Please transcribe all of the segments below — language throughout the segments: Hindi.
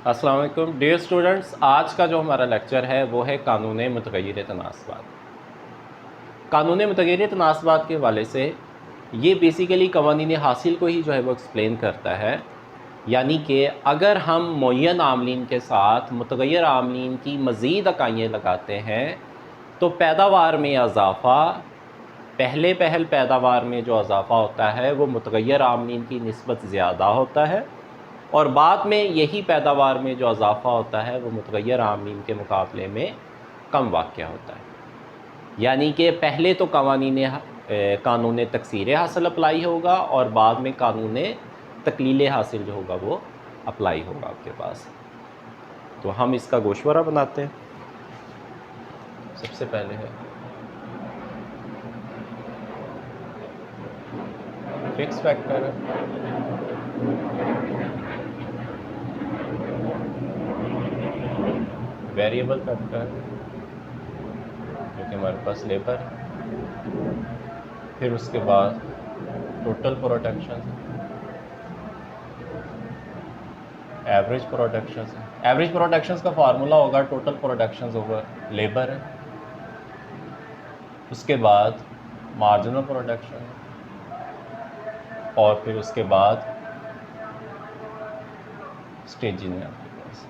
अस्सलाम वालेकुम डियर स्टूडेंट्स, आज का जो हमारा लेक्चर है वो है कानून मुतग़य्यिर तनासबात। कानून मुतग़य्यिर तनासबात के हवाले से ये बेसिकली कवानीन हासिल को ही जो है वो एक्सप्लेन करता है। यानी कि अगर हम मुअय्यन आमलीन के साथ मुतग़य्यिर आमलीन की मज़ीद इकाइयाँ लगाते हैं तो पैदावार में इजाफ़ा, पहल पैदावार में जो इजाफ़ा होता है वो मुतग़य्यिर आमलीन की निस्बत ज़्यादा होता है, और बाद में यही पैदावार में जो इजाफ़ा होता है वो मुतग़य्यिर आमलीन के मुकाबले में कम वाक़या होता है। यानी कि पहले तो कानून तकसीर हासिल अप्लाई होगा और बाद में कानून तकलील हासिल जो होगा वो अप्लाई होगा आपके पास। तो हम इसका गोशवारा बनाते हैं। सबसे पहले है फिक्स फैक्टर, वेरिएबल फैक्टर जो कि हमारे पास लेबर, फिर उसके बाद total production, average production. Average production का फार्मूला होगा टोटल प्रोडक्शन ओवर लेबर है। उसके बाद मार्जिनल प्रोडक्शन, और फिर उसके बाद स्टेजिंग है आपके पास।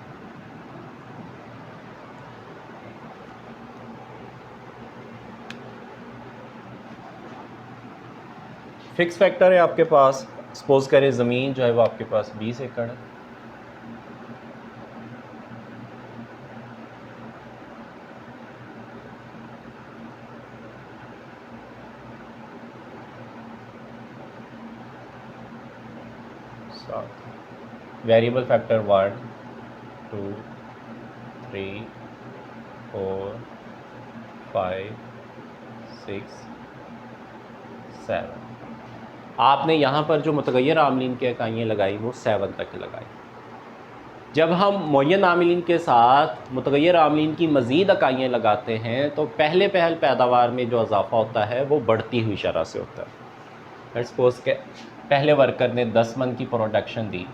फिक्स फैक्टर है आपके पास, सपोज करें ज़मीन जो है वो आपके पास 20 एकड़ है। Variable factor 1 2 3 4 5 6 7। आपने यहाँ पर जो मुतग़य्यिर आमलीन की इकाइयाँ लगाई वो 7 तक लगाई। जब हम मुअय्यन आमलीन के साथ मुतग़य्यिर आमलीन की मज़ीद इकाइयाँ लगाते हैं तो पहल पैदावार में जो इजाफ़ा होता है वो बढ़ती हुई शरह से होता है। लेट्स सपोज के पहले वर्कर ने 10 मन की प्रोडक्शन दी,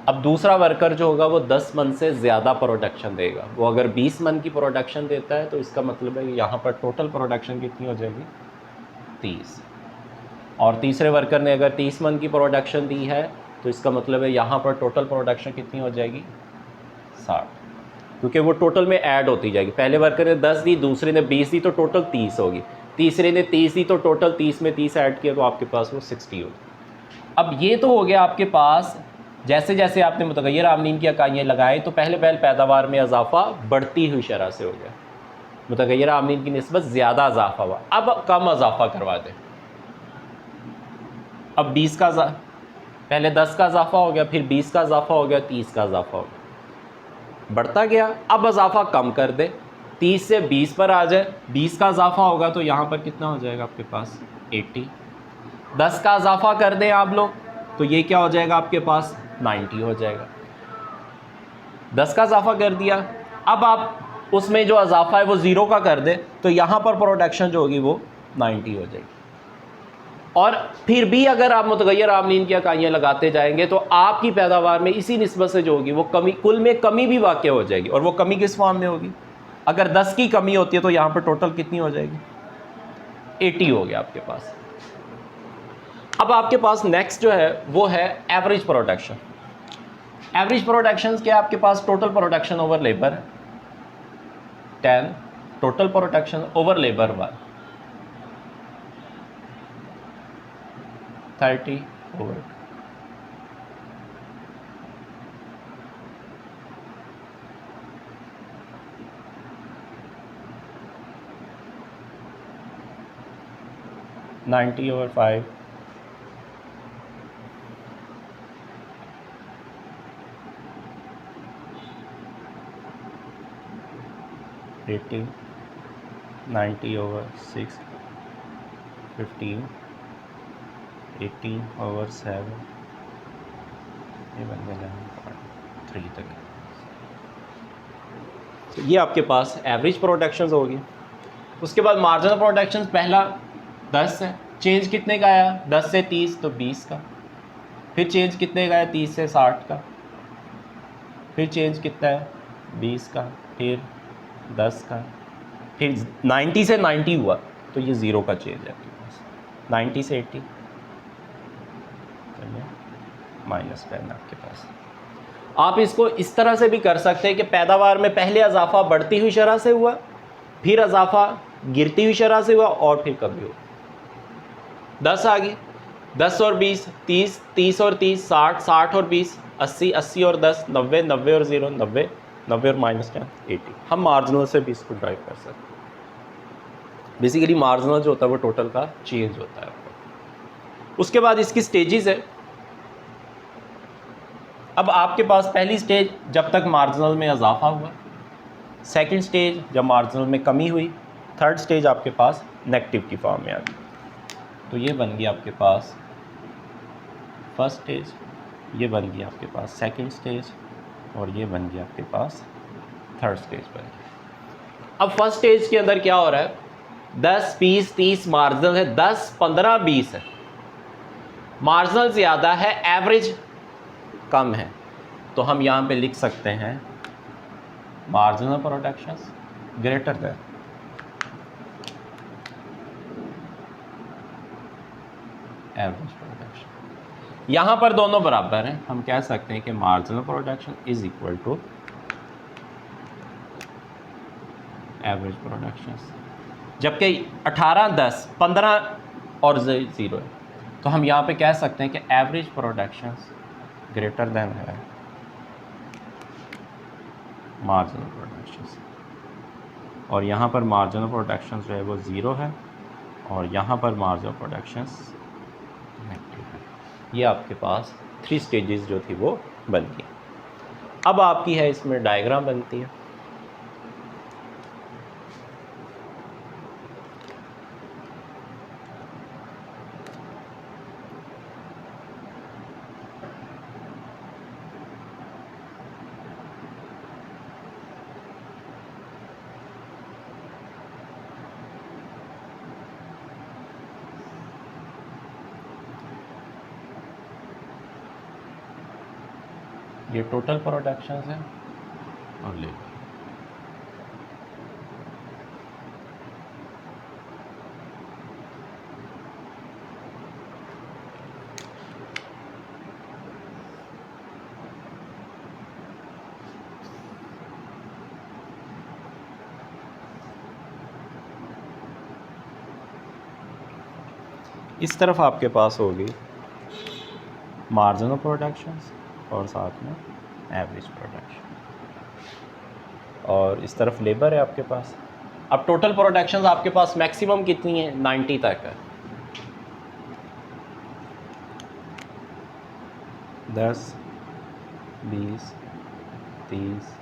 अब दूसरा वर्कर जो होगा वो 10 मन से ज़्यादा प्रोडक्शन देगा। वो अगर 20 मन की प्रोडक्शन देता है तो इसका मतलब है यहाँ पर टोटल प्रोडक्शन कितनी हो जाएगी, 30। और तीसरे वर्कर ने अगर 30 मन की प्रोडक्शन दी है तो इसका मतलब है यहाँ पर टोटल प्रोडक्शन कितनी हो जाएगी, 60, क्योंकि वो टोटल में ऐड होती जाएगी। पहले वर्कर ने 10 दी, दूसरे ने 20 दी तो टोटल 30 होगी, तीसरे ने 30 दी तो टोटल 30 में 30 ऐड किया तो आपके पास वो 60 होगी। अब ये तो हो गया आपके पास, जैसे जैसे आपने मुतग़य्यिर आमलीन की इकाइयाँ लगाए तो पहल पैदावार में इजाफ़ा बढ़ती हुई शरह से हो गया, मुतग़य्यिर आमलीन की निस्बत ज़्यादा इजाफ़ा हुआ। अब कम इजाफ़ा करवा दें, अब 20 का पहले 10 का इजाफ़ा हो गया, फिर 20 का इजाफ़ा हो गया, 30 का इजाफ़ा हो गया, बढ़ता गया। अब इजाफ़ा कम कर दे, 30 से 20 पर आ जाए, 20 का इजाफ़ा होगा तो यहाँ पर कितना हो जाएगा आपके पास, 80। 10 का इजाफ़ा कर दें आप लोग तो ये क्या हो जाएगा आपके पास, 90 हो जाएगा। 10 का इजाफ़ा कर दिया, अब आप उसमें जो इजाफ़ा है वो 0 का कर दे तो यहाँ पर प्रोडक्शन जो होगी वो 90 हो जाएगी। और फिर भी अगर आप मुतग़य्यिर आमलीन की इकाइयाँ लगाते जाएंगे तो आपकी पैदावार में इसी निस्बत से जो होगी वो कमी, कुल में कमी भी वाक़या हो जाएगी। और वो कमी किस फॉर्म में होगी, अगर 10 की कमी होती है तो यहाँ पर टोटल कितनी हो जाएगी, 80 हो गया आपके पास। अब आपके पास नेक्स्ट जो है वो है एवरेज प्रोडक्शन। एवरेज प्रोडक्शन क्या, आपके पास total production over labour 10, total production over labour 1, 30 over 90 over 5, 80, 90 over 6, 15, 18 over 7, ये बन गया 3 तक। तो ये आपके पास एवरेज प्रोडक्शंस होगी। उसके बाद मार्जिनल प्रोडक्शंस, पहला 10 है, चेंज कितने का आया, 10 से 30 तो 20 का, फिर चेंज कितने का आया, 30 से 60 का, फिर चेंज कितना है 20 का, फिर 10 का, फिर 90 से 90 हुआ तो ये 0 का चेंज है आपके पास। 90 से 80 -10 आपके पास। आप इसको इस तरह से भी कर सकते हैं कि पैदावार में पहले इजाफा बढ़ती हुई शरह से हुआ, फिर इजाफा गिरती हुई शरह से हुआ और फिर कभी हुआ। 10 आ गए, 10 और 20 30, 30 और 30 60, 60 और 20 80, 80 और 10 90, 90 और 0 90, 90 और -10 80। हम मार्जिनल से भी इसको ड्राइव कर सकते हैं। बेसिकली मार्जिनल जो होता है वो टोटल का चेंज होता है। उसके बाद इसकी स्टेजेस है। अब आपके पास पहली स्टेज जब तक मार्जिनल में इजाफा हुआ, सेकंड स्टेज जब मार्जिनल में कमी हुई, थर्ड स्टेज आपके पास नेगेटिव की फॉर्म में आ गई। तो ये बन गई आपके पास फर्स्ट स्टेज, ये बन गई आपके पास सेकंड स्टेज और ये बन गई आपके पास थर्ड स्टेज बन गई। अब फर्स्ट स्टेज के अंदर क्या हो रहा है, 10 20 30 मार्जिनल है, 10 15 20 है, मार्जिनल ज़्यादा है, एवरेज कम है। तो हम यहाँ पे लिख सकते हैं marginal productions greater than average production. यहाँ पर दोनों बराबर हैं, हम कह सकते हैं कि marginal production is equal to average productions. जबकि 18 10 15 और 0 है, तो हम यहाँ पे कह सकते हैं कि एवरेज प्रोडक्शंस ग्रेटर देन है मार्जिनल प्रोडक्शंस। और यहाँ पर मार्जिनल प्रोडक्शंस जो है वो 0 है और यहाँ पर मार्जिनल प्रोडक्शंस नेगेटिव है। ये आपके पास 3 स्टेजेस जो थी वो बन गई। अब आपकी है इसमें डायग्राम बनती है। ये टोटल प्रोडक्शंस है और लेबर। इस तरफ आपके पास होगी मार्जिनल प्रोडक्शंस और साथ में एवरेज प्रोडक्शन, और इस तरफ लेबर है आपके पास। अब टोटल प्रोडक्शंस आपके पास मैक्सिमम कितनी है, 90 तक है। 10 20 30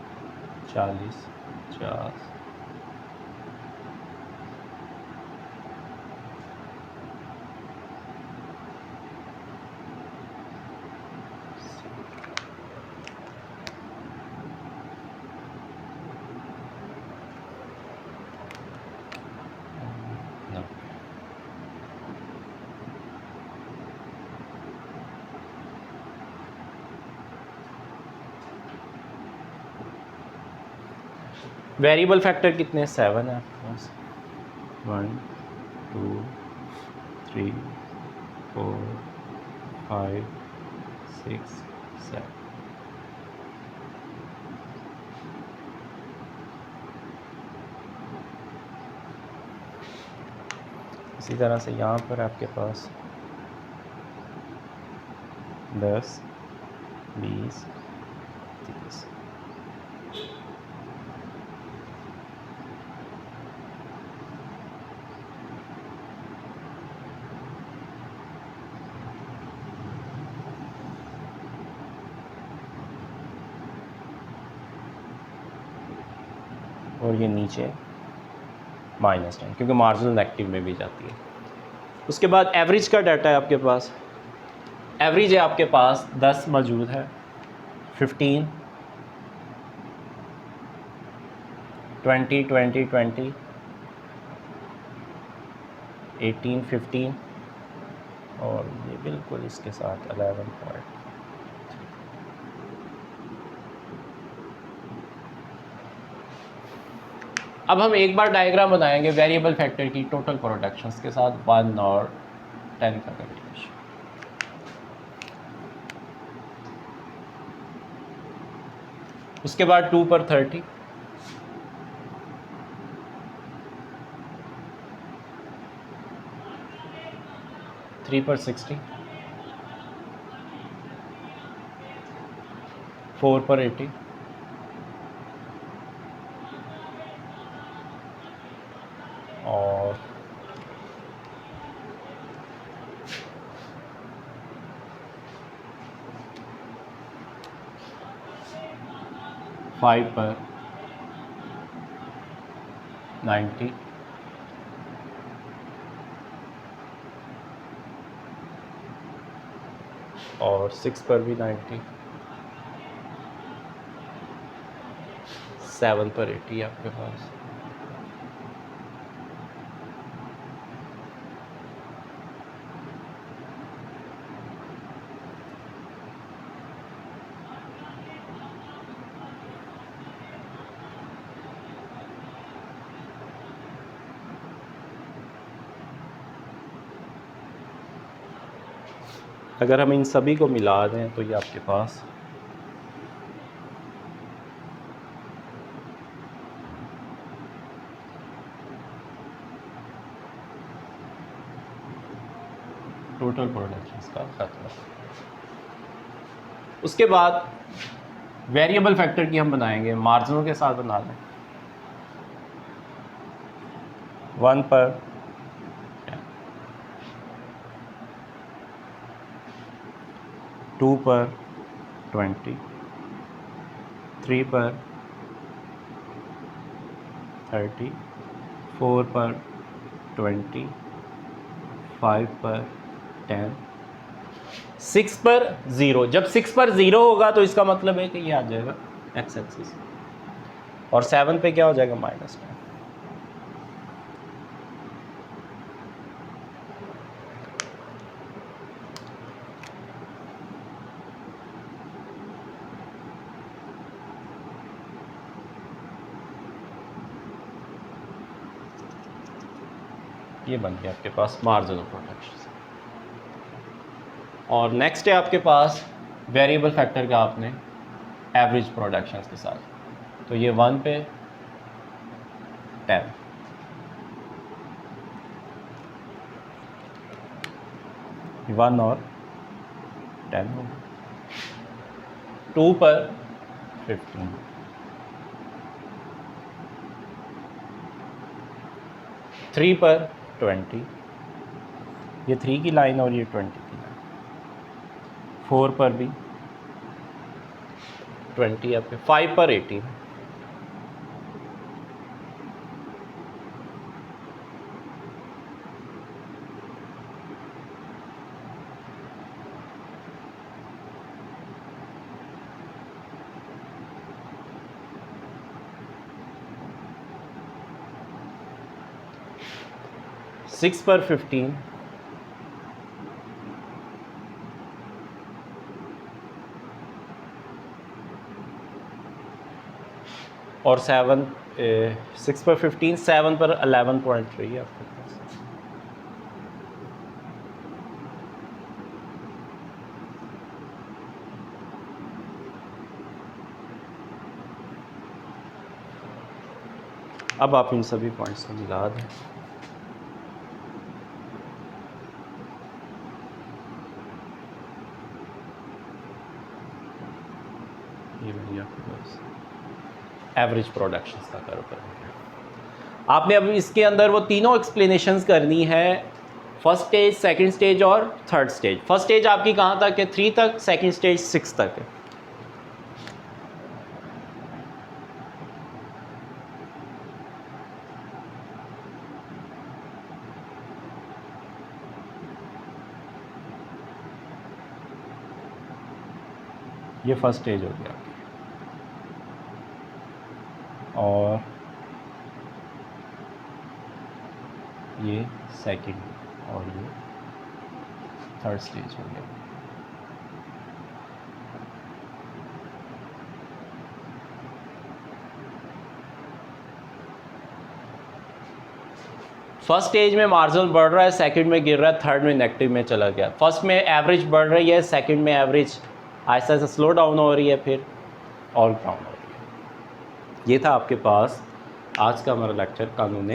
40 50 वेरिएबल फैक्टर कितने, 7 है आपके पास। 1 2 3 4 5 6 7। इसी तरह से यहाँ पर आपके पास 10 20 30। और ये नीचे -10 क्योंकि मार्जिनल नेगेटिव में भी जाती है। उसके बाद एवरेज का डाटा है आपके पास। एवरेज है आपके पास 10 मौजूद है, 15 20 20 20 18 15 और ये बिल्कुल इसके साथ 11 पॉइंट। अब हम एक बार डायग्राम बनाएंगे वेरिएबल फैक्टर की टोटल प्रोडक्शंस के साथ 1 और 10 का कंट्रीब्यूशन। उसके बाद 2 पर 30, 3 पर 60, 4 पर 80, और 5 पर 90, और 6 पर भी 90, 7 पर 80 आपके पास, अगर हम इन सभी को मिला दें तो ये आपके पास टोटल प्रोडक्शन का खत्म। उसके बाद वेरिएबल फैक्टर की हम बनाएंगे, मार्जिनों के साथ बना लें। 1 पर 2 पर 20, 3 पर 30, 4 पर 20, 5 पर 10, 6 पर 0। जब 6 पर 0 होगा तो इसका मतलब है कि ये आ जाएगा एक्स एक्सिस, और 7 पे क्या हो जाएगा -10। ये बन गया आपके पास मार्जिन ऑफ प्रोडक्शन। और नेक्स्ट है आपके पास वेरिएबल फैक्टर का आपने एवरेज प्रोडक्शंस के साथ, तो ये 1 पे 10, 1 और 10 हो, 2 पर 15, 3 पर 20, ये 3 की लाइन और ये 20 की लाइन, 4 पर भी 20 आपके, 5 पर 18, सिक्स पर 15, और 7, 6 पर 15, 7 पर 11.3 है आपके पास। अब आप इन सभी पॉइंट्स को मिला दें। ये बन गया आपके पास एवरेज प्रोडक्शंस का कर्व बन गया। आपने अब इसके अंदर वो तीनों एक्सप्लेनेशंस करनी है, फर्स्ट स्टेज, सेकंड स्टेज और थर्ड स्टेज। फर्स्ट स्टेज आपकी कहाँ तक है? 3 तक, सेकंड स्टेज 6 तक है। ये फर्स्ट स्टेज हो गया, और ये सेकंड, और ये थर्ड स्टेज हो गया। फर्स्ट स्टेज में मार्जिनल बढ़ रहा है, सेकंड में गिर रहा है, थर्ड में नेगेटिव में चला गया। फर्स्ट में एवरेज बढ़ रही है, सेकंड में average Aahista Aahista slow down हो रही है, फिर और डाउन हो रही है। ये था आपके पास आज का हमारा लेक्चर कानून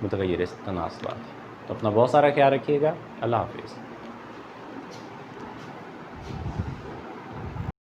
मुतग़य्यिर तनासबात। तो अपना बहुत सारा ख्याल रखिएगा। अल्लाह हाफिज़।